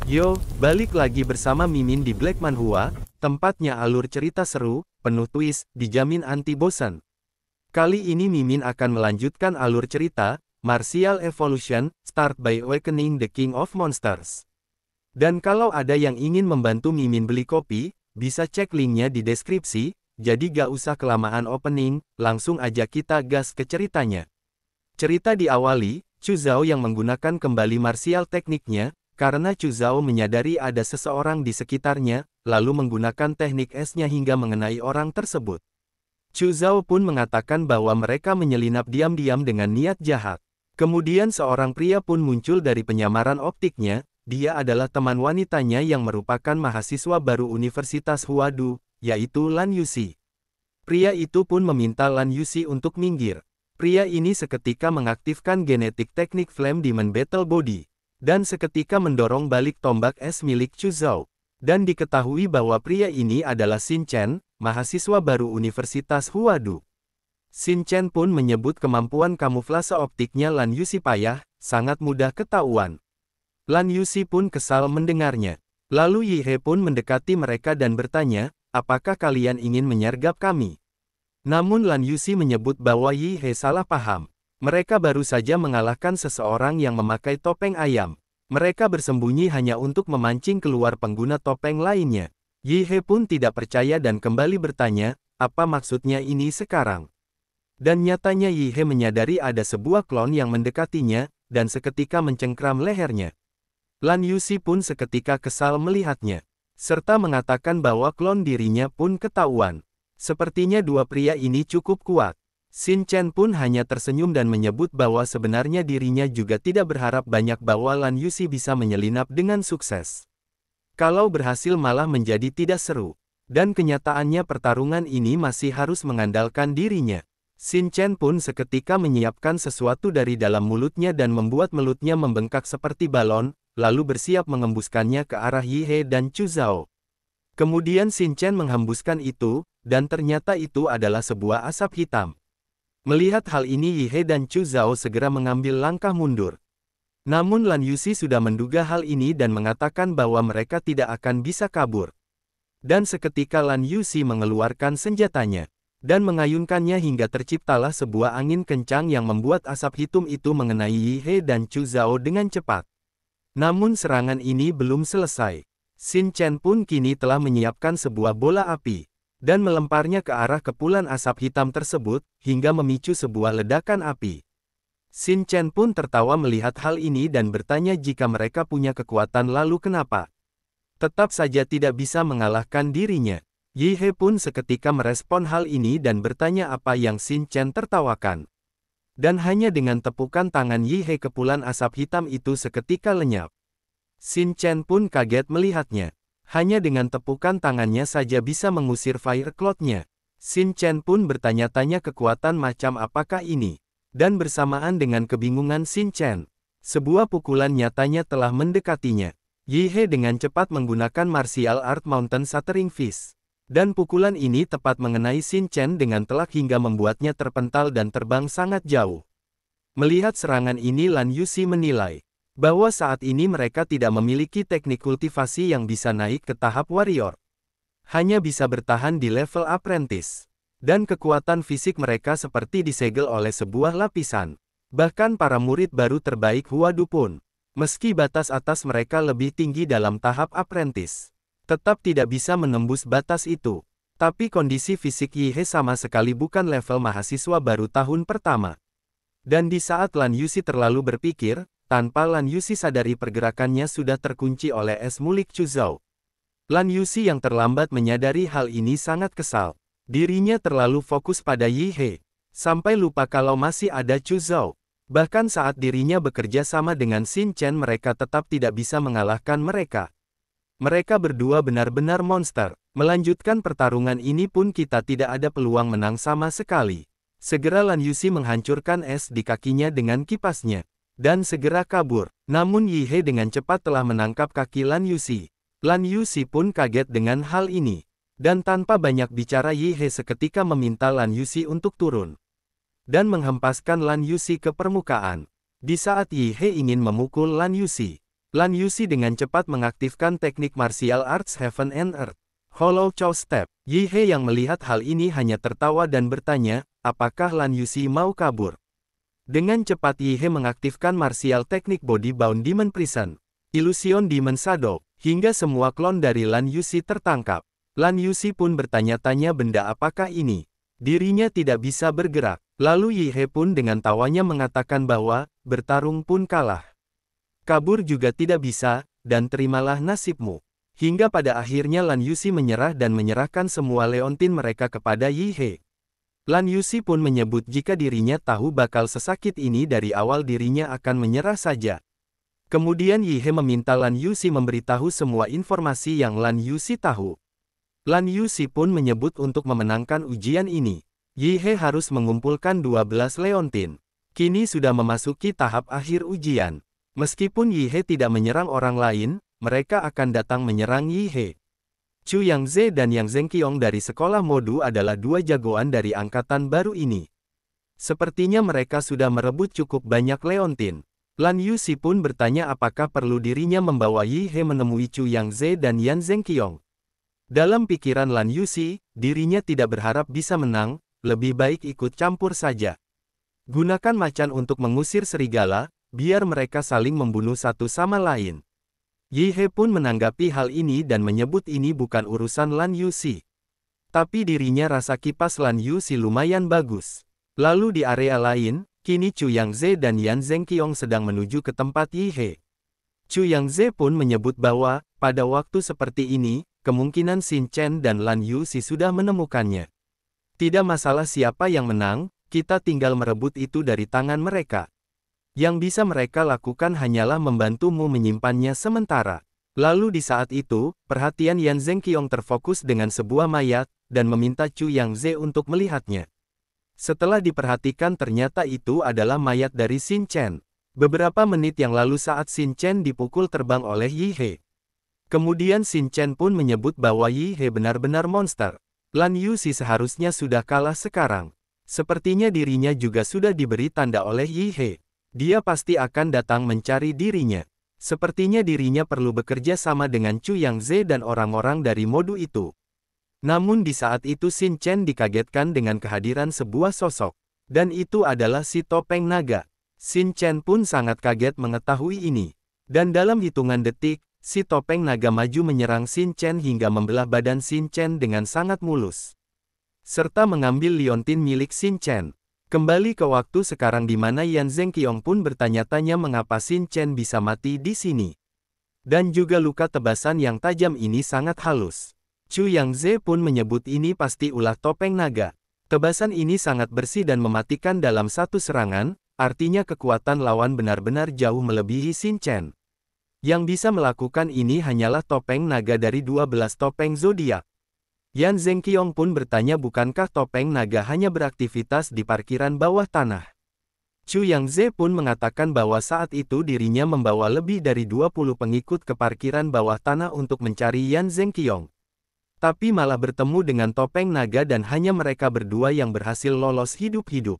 Yo, balik lagi bersama Mimin di Black Manhwa, tempatnya alur cerita seru, penuh twist, dijamin anti bosan. Kali ini Mimin akan melanjutkan alur cerita, Martial Evolution, Start by Awakening the King of Monsters. Dan kalau ada yang ingin membantu Mimin beli kopi, bisa cek linknya di deskripsi, jadi gak usah kelamaan opening, langsung aja kita gas ke ceritanya. Cerita diawali, Chu Zhao yang menggunakan kembali martial tekniknya, karena Chu Zhao menyadari ada seseorang di sekitarnya, lalu menggunakan teknik esnya hingga mengenai orang tersebut. Chu Zhao pun mengatakan bahwa mereka menyelinap diam-diam dengan niat jahat. Kemudian seorang pria pun muncul dari penyamaran optiknya, dia adalah teman wanitanya yang merupakan mahasiswa baru Universitas Huadu, yaitu Lan Yuxi. Pria itu pun meminta Lan Yuxi untuk minggir. Pria ini seketika mengaktifkan genetik teknik Flame Demon Battle Body, dan seketika mendorong balik tombak es milik Chu Zhao. Dan diketahui bahwa pria ini adalah Xin Chen, mahasiswa baru Universitas Huadu. Xin Chen pun menyebut kemampuan kamuflase optiknya Lan Yuxi payah, sangat mudah ketahuan. Lan Yuxi pun kesal mendengarnya. Lalu Yi He pun mendekati mereka dan bertanya, apakah kalian ingin menyergap kami? Namun Lan Yuxi menyebut bahwa Yi He salah paham. Mereka baru saja mengalahkan seseorang yang memakai topeng ayam. Mereka bersembunyi hanya untuk memancing keluar pengguna topeng lainnya. Yi He pun tidak percaya dan kembali bertanya, apa maksudnya ini sekarang? Dan nyatanya Yi He menyadari ada sebuah klon yang mendekatinya, dan seketika mencengkram lehernya. Lan Yuxi pun seketika kesal melihatnya, serta mengatakan bahwa klon dirinya pun ketahuan. Sepertinya dua pria ini cukup kuat. Xin Chen pun hanya tersenyum dan menyebut bahwa sebenarnya dirinya juga tidak berharap banyak bahwa Lan Yuxi bisa menyelinap dengan sukses. Kalau berhasil malah menjadi tidak seru. Dan kenyataannya pertarungan ini masih harus mengandalkan dirinya. Xin Chen pun seketika menyiapkan sesuatu dari dalam mulutnya dan membuat mulutnya membengkak seperti balon, lalu bersiap mengembuskannya ke arah Yi He dan Chu Zhao. Kemudian Xin Chen menghembuskan itu, dan ternyata itu adalah sebuah asap hitam. Melihat hal ini Yi He dan Chu Zhao segera mengambil langkah mundur. Namun Lan Yuxi sudah menduga hal ini dan mengatakan bahwa mereka tidak akan bisa kabur. Dan seketika Lan Yuxi mengeluarkan senjatanya, dan mengayunkannya hingga terciptalah sebuah angin kencang yang membuat asap hitam itu mengenai Yi He dan Chu Zhao dengan cepat. Namun serangan ini belum selesai. Xin Chen pun kini telah menyiapkan sebuah bola api, dan melemparnya ke arah kepulan asap hitam tersebut, hingga memicu sebuah ledakan api. Xin Chen pun tertawa melihat hal ini dan bertanya jika mereka punya kekuatan lalu kenapa tetap saja tidak bisa mengalahkan dirinya. Yi He pun seketika merespon hal ini dan bertanya apa yang Xin Chen tertawakan. Dan hanya dengan tepukan tangan Yi He kepulan asap hitam itu seketika lenyap. Xin Chen pun kaget melihatnya. Hanya dengan tepukan tangannya saja bisa mengusir Fire Cloud-nya. Xin Chen pun bertanya-tanya kekuatan macam apakah ini. Dan bersamaan dengan kebingungan Xin Chen, sebuah pukulan nyatanya telah mendekatinya. Yi He dengan cepat menggunakan martial art Mountain Shattering Fist. Dan pukulan ini tepat mengenai Xin Chen dengan telak hingga membuatnya terpental dan terbang sangat jauh. Melihat serangan ini Lan Yuxi menilai bahwa saat ini mereka tidak memiliki teknik kultivasi yang bisa naik ke tahap warrior. Hanya bisa bertahan di level apprentice. Dan kekuatan fisik mereka seperti disegel oleh sebuah lapisan. Bahkan para murid baru terbaik Huadu pun, meski batas atas mereka lebih tinggi dalam tahap apprentice, tetap tidak bisa menembus batas itu. Tapi kondisi fisik Yi He sama sekali bukan level mahasiswa baru tahun pertama. Dan di saat Lan Yuxi terlalu berpikir, tanpa Lan Yuxi sadari pergerakannya sudah terkunci oleh es milik Chu Zhao. Lan Yuxi yang terlambat menyadari hal ini sangat kesal. Dirinya terlalu fokus pada Yi He, sampai lupa kalau masih ada Chu Zhao. Bahkan saat dirinya bekerja sama dengan Xin Chen mereka tetap tidak bisa mengalahkan mereka. Mereka berdua benar-benar monster. Melanjutkan pertarungan ini pun kita tidak ada peluang menang sama sekali. Segera Lan Yuxi menghancurkan es di kakinya dengan kipasnya. Dan segera kabur. Namun Yi He dengan cepat telah menangkap kaki Lan Yuxi. Lan Yuxi pun kaget dengan hal ini. Dan tanpa banyak bicara Yi He seketika meminta Lan Yuxi untuk turun. Dan menghempaskan Lan Yuxi ke permukaan. Di saat Yi He ingin memukul Lan Yuxi, Lan Yuxi dengan cepat mengaktifkan teknik martial arts Heaven and Earth, Hollow Chow Step. Yi He yang melihat hal ini hanya tertawa dan bertanya, apakah Lan Yuxi mau kabur? Dengan cepat Yi He mengaktifkan martial teknik Body Bound Demon Prison, Illusion Demon Shadow, hingga semua klon dari Lan Yuxi tertangkap. Lan Yuxi pun bertanya-tanya benda apakah ini. Dirinya tidak bisa bergerak. Lalu Yi He pun dengan tawanya mengatakan bahwa, bertarung pun kalah. Kabur juga tidak bisa, dan terimalah nasibmu. Hingga pada akhirnya Lan Yuxi menyerah dan menyerahkan semua leontin mereka kepada Yi He. Lan Yuxi pun menyebut jika dirinya tahu bakal sesakit ini dari awal dirinya akan menyerah saja. Kemudian Yi He meminta Lan Yuxi memberitahu semua informasi yang Lan Yuxi tahu. Lan Yuxi pun menyebut untuk memenangkan ujian ini, Yi He harus mengumpulkan 12 leontin. Kini sudah memasuki tahap akhir ujian. Meskipun Yi He tidak menyerang orang lain, mereka akan datang menyerang Yi He. Chu Yangze dan Yang Zhenqiong dari sekolah Modu adalah dua jagoan dari angkatan baru ini. Sepertinya mereka sudah merebut cukup banyak leontin. Lan Yuxi pun bertanya apakah perlu dirinya membawa Yi He menemui Chu Yangze dan Yan Zhenqiong. Dalam pikiran Lan Yuxi, dirinya tidak berharap bisa menang, lebih baik ikut campur saja. Gunakan macan untuk mengusir serigala, biar mereka saling membunuh satu sama lain. Yi He pun menanggapi hal ini dan menyebut ini bukan urusan Lan Yuxi. Tapi dirinya rasa kipas Lan Yuxi lumayan bagus. Lalu di area lain, kini Chu Yangze dan Yan Zhenqiong sedang menuju ke tempat Yi He. Chu Yangze pun menyebut bahwa, pada waktu seperti ini, kemungkinan Xin Chen dan Lan Yuxi sudah menemukannya. Tidak masalah siapa yang menang, kita tinggal merebut itu dari tangan mereka. Yang bisa mereka lakukan hanyalah membantumu menyimpannya sementara. Lalu di saat itu, perhatian Yan Zhenqiong terfokus dengan sebuah mayat, dan meminta Chu Yangze untuk melihatnya. Setelah diperhatikan ternyata itu adalah mayat dari Xin Chen. Beberapa menit yang lalu saat Xin Chen dipukul terbang oleh Yi He. Kemudian Xin Chen pun menyebut bahwa Yi He benar-benar monster. Lan Yuxi seharusnya sudah kalah sekarang. Sepertinya dirinya juga sudah diberi tanda oleh Yi He. Dia pasti akan datang mencari dirinya. Sepertinya dirinya perlu bekerja sama dengan Chu Yangze dan orang-orang dari Modu itu. Namun di saat itu Xin Chen dikagetkan dengan kehadiran sebuah sosok. Dan itu adalah si topeng naga. Xin Chen pun sangat kaget mengetahui ini. Dan dalam hitungan detik, si topeng naga maju menyerang Xin Chen hingga membelah badan Xin Chen dengan sangat mulus. Serta mengambil liontin milik Xin Chen. Kembali ke waktu sekarang di mana Yan Zhenqiong pun bertanya-tanya mengapa Xin Chen bisa mati di sini. Dan juga luka tebasan yang tajam ini sangat halus. Chu Yangze pun menyebut ini pasti ulah topeng naga. Tebasan ini sangat bersih dan mematikan dalam satu serangan, artinya kekuatan lawan benar-benar jauh melebihi Xin Chen. Yang bisa melakukan ini hanyalah topeng naga dari 12 topeng zodiak. Yan Zhenqiong pun bertanya bukankah topeng naga hanya beraktivitas di parkiran bawah tanah. Chu Yangze pun mengatakan bahwa saat itu dirinya membawa lebih dari 20 pengikut ke parkiran bawah tanah untuk mencari Yan Zhenqiong. Tapi malah bertemu dengan topeng naga dan hanya mereka berdua yang berhasil lolos hidup-hidup.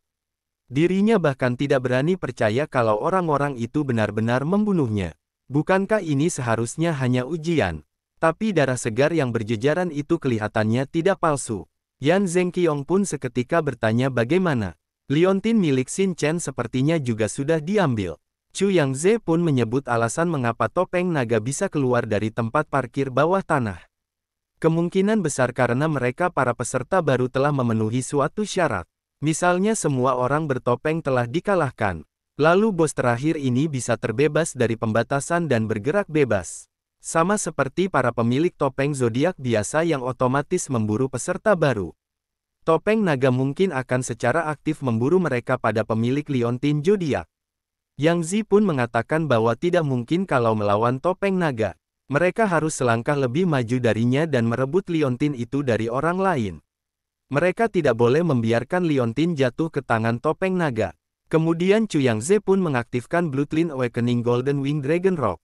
Dirinya bahkan tidak berani percaya kalau orang-orang itu benar-benar membunuhnya. Bukankah ini seharusnya hanya ujian? Tapi darah segar yang berjejaran itu kelihatannya tidak palsu. Yan Zhenqiong pun seketika bertanya bagaimana. Liontin milik Xin Chen sepertinya juga sudah diambil. Chu Yangze pun menyebut alasan mengapa topeng naga bisa keluar dari tempat parkir bawah tanah. Kemungkinan besar karena mereka para peserta baru telah memenuhi suatu syarat. Misalnya semua orang bertopeng telah dikalahkan. Lalu bos terakhir ini bisa terbebas dari pembatasan dan bergerak bebas. Sama seperti para pemilik topeng zodiak biasa yang otomatis memburu peserta baru. Topeng naga mungkin akan secara aktif memburu mereka pada pemilik liontin zodiak. Yang Zi pun mengatakan bahwa tidak mungkin kalau melawan topeng naga. Mereka harus selangkah lebih maju darinya dan merebut liontin itu dari orang lain. Mereka tidak boleh membiarkan liontin jatuh ke tangan topeng naga. Kemudian Chu Yangze pun mengaktifkan Bloodline Awakening Golden Wing Dragon Rock.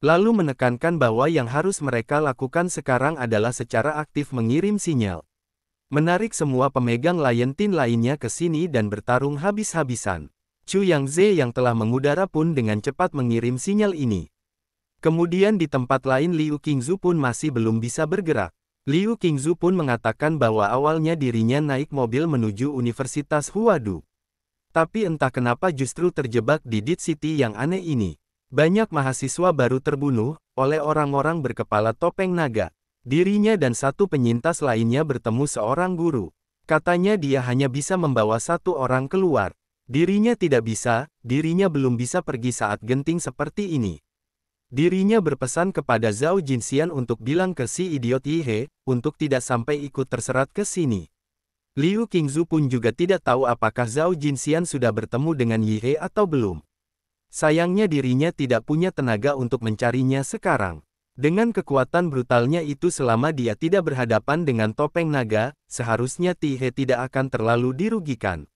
Lalu menekankan bahwa yang harus mereka lakukan sekarang adalah secara aktif mengirim sinyal. Menarik semua pemegang liontin lainnya ke sini dan bertarung habis-habisan. Chu Yangze yang telah mengudara pun dengan cepat mengirim sinyal ini. Kemudian di tempat lain Liu Qingzu pun masih belum bisa bergerak. Liu Qingzu pun mengatakan bahwa awalnya dirinya naik mobil menuju Universitas Huadu. Tapi entah kenapa justru terjebak di Dead City yang aneh ini. Banyak mahasiswa baru terbunuh oleh orang-orang berkepala topeng naga. Dirinya dan satu penyintas lainnya bertemu seorang guru. Katanya dia hanya bisa membawa satu orang keluar. Dirinya tidak bisa, dirinya belum bisa pergi saat genting seperti ini. Dirinya berpesan kepada Zhao Jinxian untuk bilang ke si idiot Yihe, untuk tidak sampai ikut terserat ke sini. Liu Qingzu pun juga tidak tahu apakah Zhao Jinxian sudah bertemu dengan Yihe atau belum. Sayangnya dirinya tidak punya tenaga untuk mencarinya sekarang. Dengan kekuatan brutalnya itu selama dia tidak berhadapan dengan topeng naga, seharusnya Yihe tidak akan terlalu dirugikan.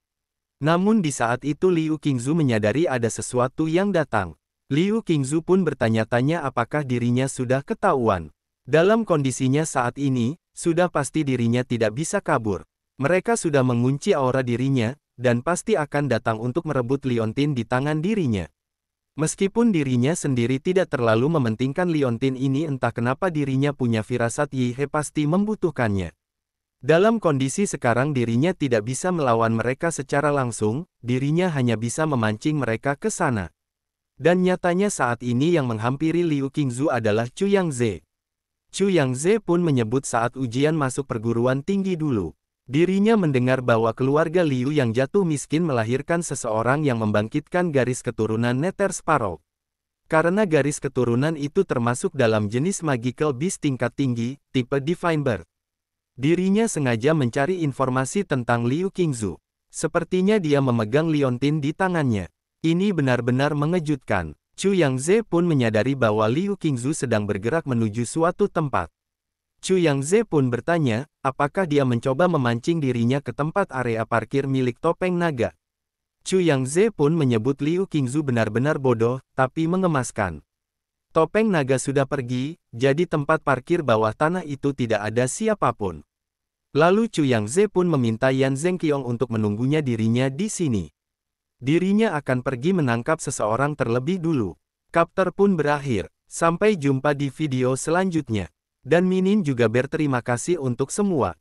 Namun di saat itu Liu Qingzu menyadari ada sesuatu yang datang. Liu Qingzu pun bertanya-tanya apakah dirinya sudah ketahuan. Dalam kondisinya saat ini, sudah pasti dirinya tidak bisa kabur. Mereka sudah mengunci aura dirinya, dan pasti akan datang untuk merebut liontin di tangan dirinya. Meskipun dirinya sendiri tidak terlalu mementingkan liontin ini, entah kenapa dirinya punya firasat Yihe pasti membutuhkannya. Dalam kondisi sekarang dirinya tidak bisa melawan mereka secara langsung, dirinya hanya bisa memancing mereka ke sana. Dan nyatanya saat ini yang menghampiri Liu Qingzu adalah Chu Yangze. Chu Yangze pun menyebut saat ujian masuk perguruan tinggi dulu. Dirinya mendengar bahwa keluarga Liu yang jatuh miskin melahirkan seseorang yang membangkitkan garis keturunan Nether Sparrow. Karena garis keturunan itu termasuk dalam jenis Magical Beast tingkat tinggi, tipe Divine Bird. Dirinya sengaja mencari informasi tentang Liu Qingzu. Sepertinya dia memegang liontin di tangannya. Ini benar-benar mengejutkan. Chu Yangze pun menyadari bahwa Liu Qingzu sedang bergerak menuju suatu tempat. Chu Yangze pun bertanya, apakah dia mencoba memancing dirinya ke tempat area parkir milik topeng naga. Chu Yangze pun menyebut Liu Qingzu benar-benar bodoh, tapi mengemaskan. Topeng naga sudah pergi, jadi tempat parkir bawah tanah itu tidak ada siapapun. Lalu Chu Yangze pun meminta Yan Zhengqiong untuk menunggunya dirinya di sini. Dirinya akan pergi menangkap seseorang terlebih dulu. Chapter pun berakhir. Sampai jumpa di video selanjutnya. Dan Minin juga berterima kasih untuk semua.